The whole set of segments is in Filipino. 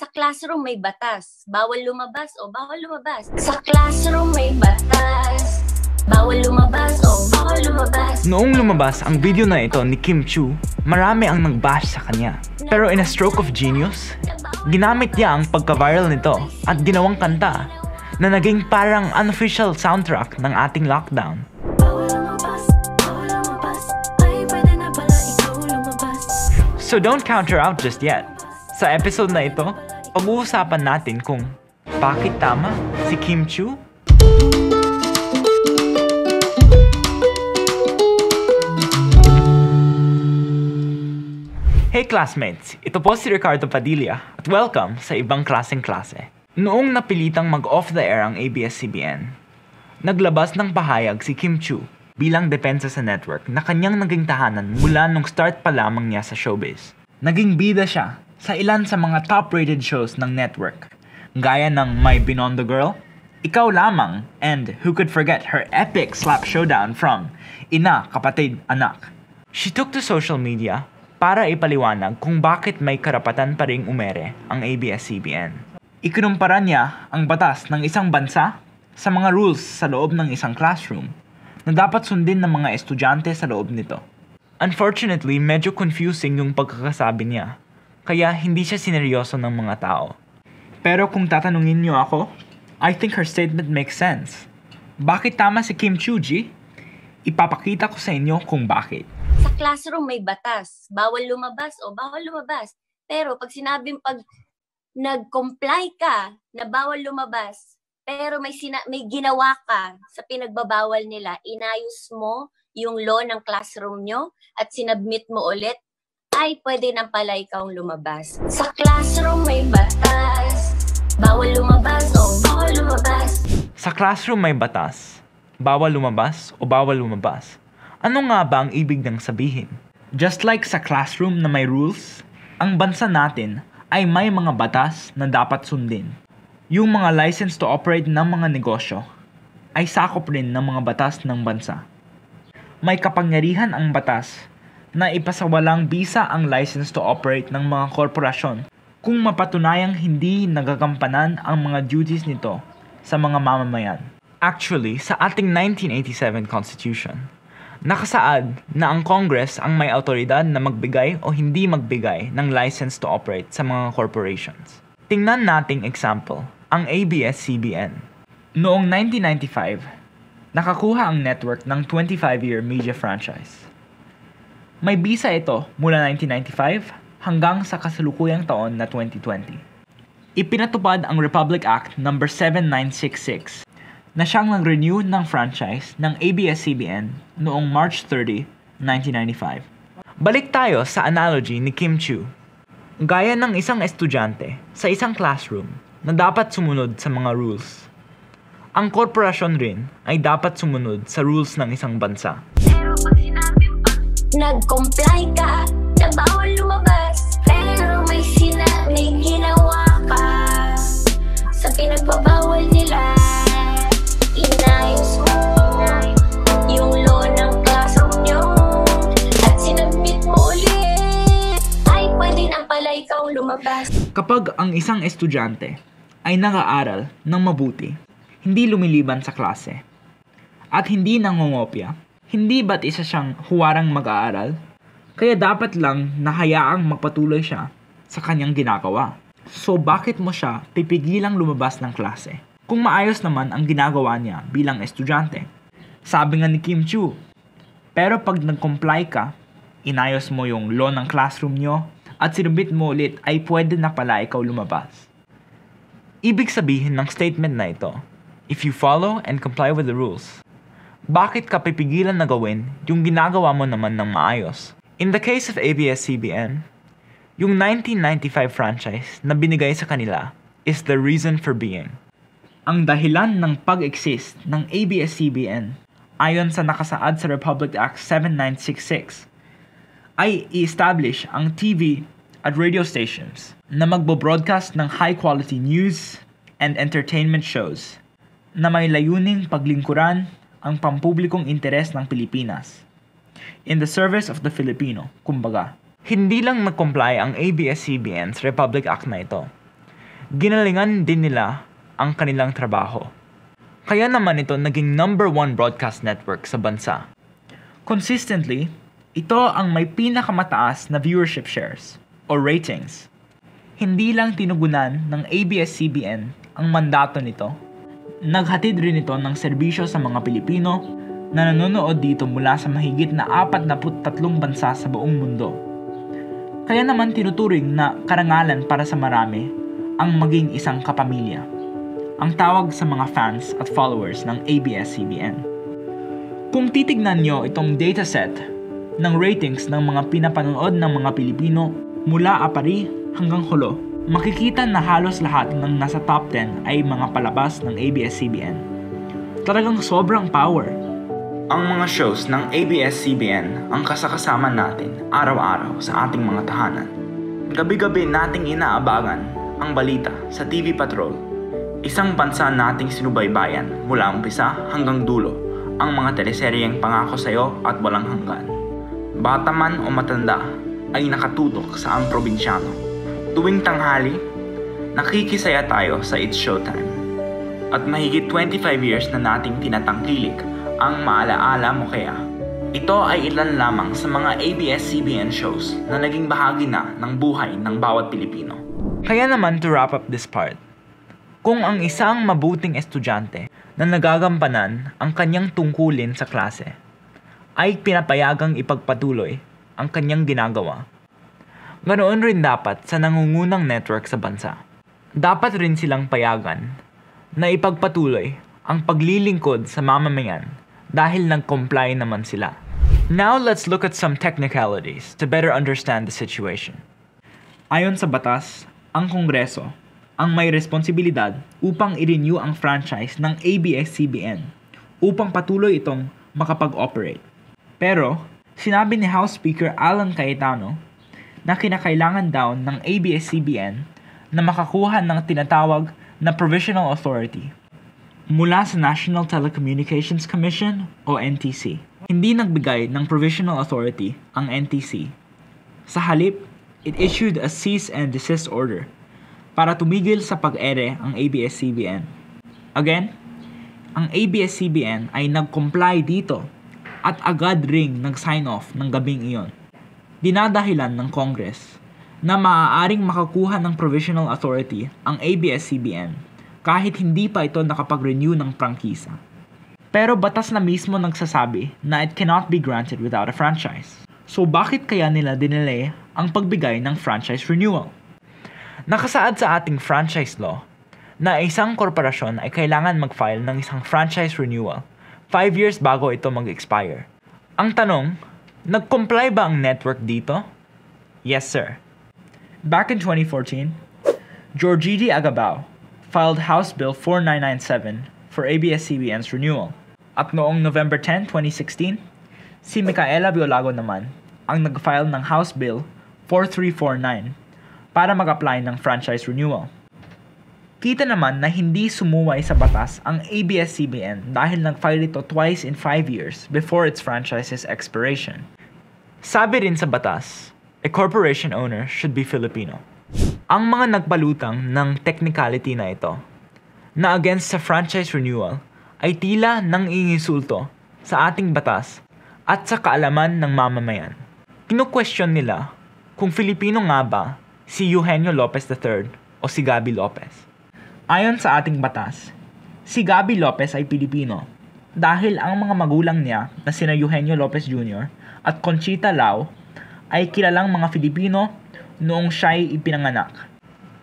Sa classroom may batas, bawal lumabas o bawal lumabas. Sa classroom may batas, bawal lumabas o bawal lumabas. Noong lumabas ang video na ito ni Kim Chiu, marami ang nag-bash sa kanya. Pero in a stroke of genius, ginamit niya ang pagka-viral nito at ginawang kanta na naging parang unofficial soundtrack ng ating lockdown. So don't count her out just yet. Sa episode na ito, pag-uusapan natin kung bakit tama si Kim Chiu? Hey classmates! Ito po si Ricardo Padilla at welcome sa ibang klaseng klase. Noong napilitang mag-off the air ang ABS-CBN, naglabas ng pahayag si Kim Chiu bilang depensa sa network na kanyang naging tahanan mula nung start pa lamang niya sa showbiz. Naging bida siya sa ilan sa mga top-rated shows ng network, gaya ng My Binondo Girl, Ikaw Lamang, and who could forget her epic slap showdown from Ina, Kapatid, Anak. She took to social media para ipaliwanag kung bakit may karapatan pa ring umere ang ABS-CBN. Ikinumpara niya ang batas ng isang bansa sa mga rules sa loob ng isang classroom na dapat sundin ng mga estudyante sa loob nito. Unfortunately, medyo confusing yung pagkakasabi niya, kaya hindi siya sineryoso ng mga tao. Pero kung tatanungin niyo ako, I think her statement makes sense. Bakit tama si Kim Chiu, G? Ipapakita ko sa inyo kung bakit. Sa classroom may batas, bawal lumabas o bawal lumabas. Pero pag nag-comply ka na bawal lumabas, pero may ginawa ka sa pinagbabawal nila, inayos mo yung law ng classroom nyo at sinubmit mo ulit, ay pwede nang pala ikaw lumabas. Sa classroom may batas, bawal lumabas o bawal lumabas. Sa classroom may batas, bawal lumabas o bawal lumabas. Ano nga ba ang ibig ng sabihin? Just like sa classroom na may rules, ang bansa natin ay may mga batas na dapat sundin. Yung mga license to operate ng mga negosyo ay sakop rin ng mga batas ng bansa. May kapangyarihan ang batas na ipasawalang bisa ang license to operate ng mga korporasyon kung mapatunayang hindi nagagampanan ang mga duties nito sa mga mamamayan. Actually, sa ating 1987 Constitution, nakasaad na ang Congress ang may autoridad na magbigay o hindi magbigay ng license to operate sa mga corporations. Tingnan nating example, ang ABS-CBN. Noong 1995, nakakuha ang network ng 25-year media franchise. May bisa ito mula 1995 hanggang sa kasalukuyang taon na 2020. Ipinatupad ang Republic Act No. 7966 na siyang nag-renew ng franchise ng ABS-CBN noong March 30, 1995. Balik tayo sa analogy ni Kim Chiu. Gaya ng isang estudyante sa isang classroom na dapat sumunod sa mga rules, ang korporasyon rin ay dapat sumunod sa rules ng isang bansa. Pero pag sinabi mo, nag-comply ka na bawal lumabas, pero may ginawa ka sa pinagbabawal nila, inayos mo yung law ng classroom nyo at sinubmit mo ulit, ay pwede nang pala ikaw lumabas. Kapag ang isang estudyante ay nag-aaral ng mabuti, hindi lumiliban sa klase, at hindi nangongopya, hindi ba't isa siyang huwarang mag-aaral? Kaya dapat lang nahayaang magpatuloy siya sa kanyang ginagawa. So bakit mo siya pipigilang lumabas ng klase kung maayos naman ang ginagawa niya bilang estudyante? Sabi nga ni Kim Chiu, pero pag nag-comply ka, inayos mo yung law ng classroom nyo, at sinubmit mo ulit, ay pwede na pala ikaw lumabas. Ibig sabihin ng statement na ito, if you follow and comply with the rules, bakit ka pipigilan na gawin yung ginagawa mo naman ng maayos? In the case of ABS-CBN, yung 1995 franchise na binigay sa kanila is the reason for being. Ang dahilan ng pag-exist ng ABS-CBN ayon sa nakasaad sa Republic Act 7966 ay i-establish ang TV at radio stations na magbo-broadcast ng high-quality news and entertainment shows na may layuning paglingkuran ang pampublikong interes ng Pilipinas in the service of the Filipino, kumbaga. Hindi lang nag-comply ang ABS-CBN's Republic Act na ito. Ginalingan din nila ang kanilang trabaho. Kaya naman ito naging #1 broadcast network sa bansa. Consistently, ito ang may pinakamataas na viewership shares o ratings. Hindi lang tinugunan ng ABS-CBN ang mandato nito. Naghatid rin ito ng serbisyo sa mga Pilipino na nanonood dito mula sa mahigit na 43 bansa sa buong mundo. Kaya naman tinuturing na karangalan para sa marami ang maging isang kapamilya. Ang tawag sa mga fans at followers ng ABS-CBN. Kung titignan nyo itong dataset ng ratings ng mga pinapanood ng mga Pilipino mula Apari hanggang Hulo, makikita na halos lahat ng nasa top 10 ay mga palabas ng ABS-CBN. Talagang sobrang power. Ang mga shows ng ABS-CBN ang kasakasama natin araw-araw sa ating mga tahanan. Gabi-gabi nating inaabangan ang balita sa TV Patrol. Isang bansa nating sinubaybayan mula umpisa hanggang dulo, ang mga teleseryeng Pangako Sa'yo at Walang Hanggan. Bata man o matanda ay nakatutok sa ang probinsyano. Tuwing tanghali, nakikisaya tayo sa It's Showtime. At mahigit 25 years na nating tinatangkilik ang Maalaala Mo Kaya. Ito ay ilan lamang sa mga ABS-CBN shows na naging bahagi na ng buhay ng bawat Pilipino. Kaya naman to wrap up this part, kung ang isang mabuting estudyante na nagagampanan ang kanyang tungkulin sa klase ay pinapayagang ipagpatuloy ang kanyang ginagawa, ganoon rin dapat sa nangungunang network sa bansa. Dapat rin silang payagan na ipagpatuloy ang paglilingkod sa mamamayan dahil nag-comply naman sila. Now let's look at some technicalities to better understand the situation. Ayon sa batas, ang Kongreso ang may responsibilidad upang i-renew ang franchise ng ABS-CBN upang patuloy itong makapag-operate. Pero, sinabi ni House Speaker Alan Cayetano na kinakailangan daw ng ABS-CBN na makakuha ng tinatawag na Provisional Authority mula sa National Telecommunications Commission o NTC. Hindi nagbigay ng Provisional Authority ang NTC. Sa halip, it issued a cease and desist order para tumigil sa pag-ere ang ABS-CBN. Again, ang ABS-CBN ay nag-comply dito at agad ring nag-sign off ng gabing iyon. Dinadahilan ng Congress na maaaring makakuha ng Provisional Authority ang ABS-CBN kahit hindi pa ito nakapag-renew ng prangkisa. Pero batas na mismo nagsasabi na it cannot be granted without a franchise. So bakit kaya nila dinelay ang pagbigay ng franchise renewal? Nakasaad sa ating franchise law na isang korporasyon ay kailangan mag-file ng isang franchise renewal 5 years bago ito mag-expire. Ang tanong, nag-comply ba ang network dito? Yes, sir. Back in 2014, Georgie Agabao filed House Bill 4997 for ABS-CBN's renewal. At noong November 10, 2016, si Micaela Biolago naman ang nag-file ng House Bill 4349 para mag-apply ng franchise renewal. Kita naman na hindi sumuway sa batas ang ABS-CBN dahil nag-file ito twice in 5 years before its franchise's expiration. Sabi rin sa batas, a corporation owner should be Filipino. Ang mga nagbalutang ng technicality na ito, na against sa franchise renewal, ay tila nang ingisulto sa ating batas at sa kaalaman ng mamamayan. Kinu-question nila kung Filipino nga ba si Eugenio Lopez III o si Gabby Lopez. Ayon sa ating batas, si Gabby Lopez ay Pilipino dahil ang mga magulang niya na sina Eugenio Lopez Jr. at Conchita Lao ay kilalang mga Filipino noong siya'y ipinanganak.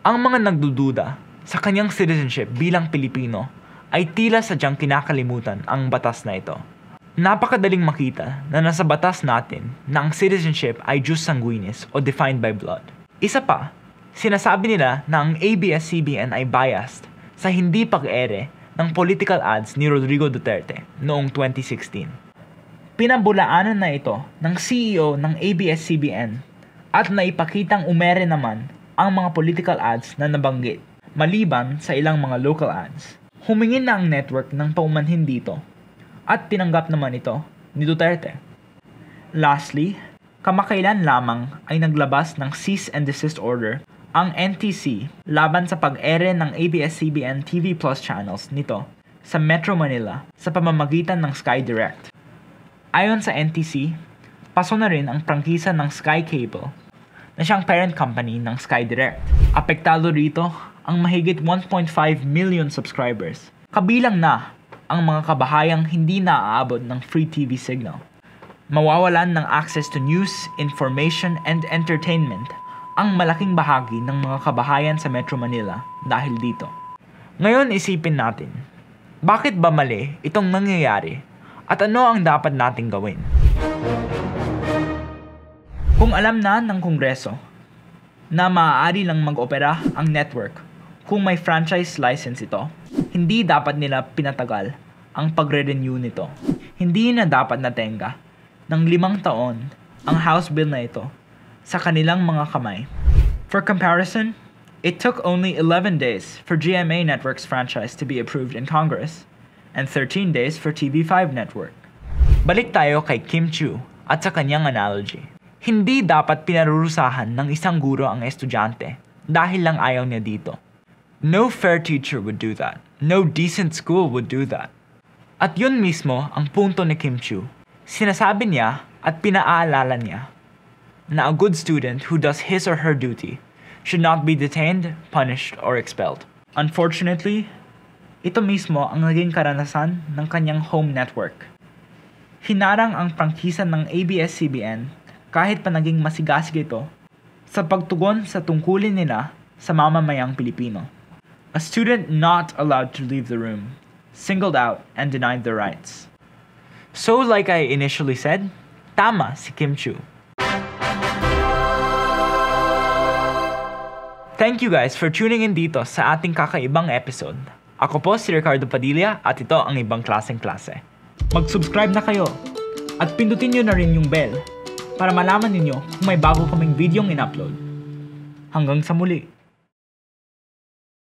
Ang mga nagdududa sa kanyang citizenship bilang Pilipino ay tila sadyang kinakalimutan ang batas na ito. Napakadaling makita na nasa batas natin na ang citizenship ay jus sanguinis o defined by blood. Isa pa, sinasabi nila na ang ABS-CBN ay biased sa hindi pag-ere ng political ads ni Rodrigo Duterte noong 2016. Pinabulaanan na ito ng CEO ng ABS-CBN at naipakitang umere naman ang mga political ads na nabanggit, maliban sa ilang mga local ads. Humingin na ang network ng paumanhin dito at tinanggap naman ito ni Duterte. Lastly, kamakailan lamang ay naglabas ng cease and desist order ang NTC laban sa pag-ere ng ABS-CBN TV Plus channels nito sa Metro Manila sa pamamagitan ng Sky Direct. Ayon sa NTC, paso na rin ang prangkisa ng Sky Cable na siyang parent company ng Sky Direct. Apektado rito ang mahigit 1.5 million subscribers, kabilang na ang mga kabahayang hindi naaabot ng free TV signal. Mawawalan ng access to news, information, and entertainment ang malaking bahagi ng mga kabahayan sa Metro Manila dahil dito. Ngayon isipin natin, bakit ba mali itong nangyayari at ano ang dapat nating gawin? Kung alam na ng Kongreso na maaari lang mag-opera ang network kung may franchise license ito, hindi dapat nila pinatagal ang pagre-renew nito. Hindi na dapat natenga ng 5 taon ang House Bill na ito sa kanilang mga kamay. For comparison, it took only 11 days for GMA Network's franchise to be approved in Congress and 13 days for TV5 Network. Balik tayo kay Kim Chiu at sa kanyang analogy. Hindi dapat pinarurusahan ng isang guro ang estudyante dahil lang ayaw niya dito. No fair teacher would do that. No decent school would do that. At yun mismo ang punto ni Kim Chiu. Sinasabi niya at pinaalala niya na a good student who does his or her duty should not be detained, punished, or expelled. Unfortunately, ito mismo ang naging karanasan ng kanyang home network. Hinarang ang prangkisa ng ABS-CBN kahit pa naging masigasig ito sa pagtugon sa tungkulin nila sa mamamayang Pilipino. A student not allowed to leave the room, singled out and denied their rights. So like I initially said, tama si Kim Chiu. Thank you guys for tuning in dito sa ating kakaibang episode. Ako po si Ricardo Padilla at ito ang Ibang Klaseng Klase. Mag-subscribe na kayo at pindutin nyo na rin yung bell para malaman ninyo kung may bago kaming videong in-upload. Hanggang sa muli!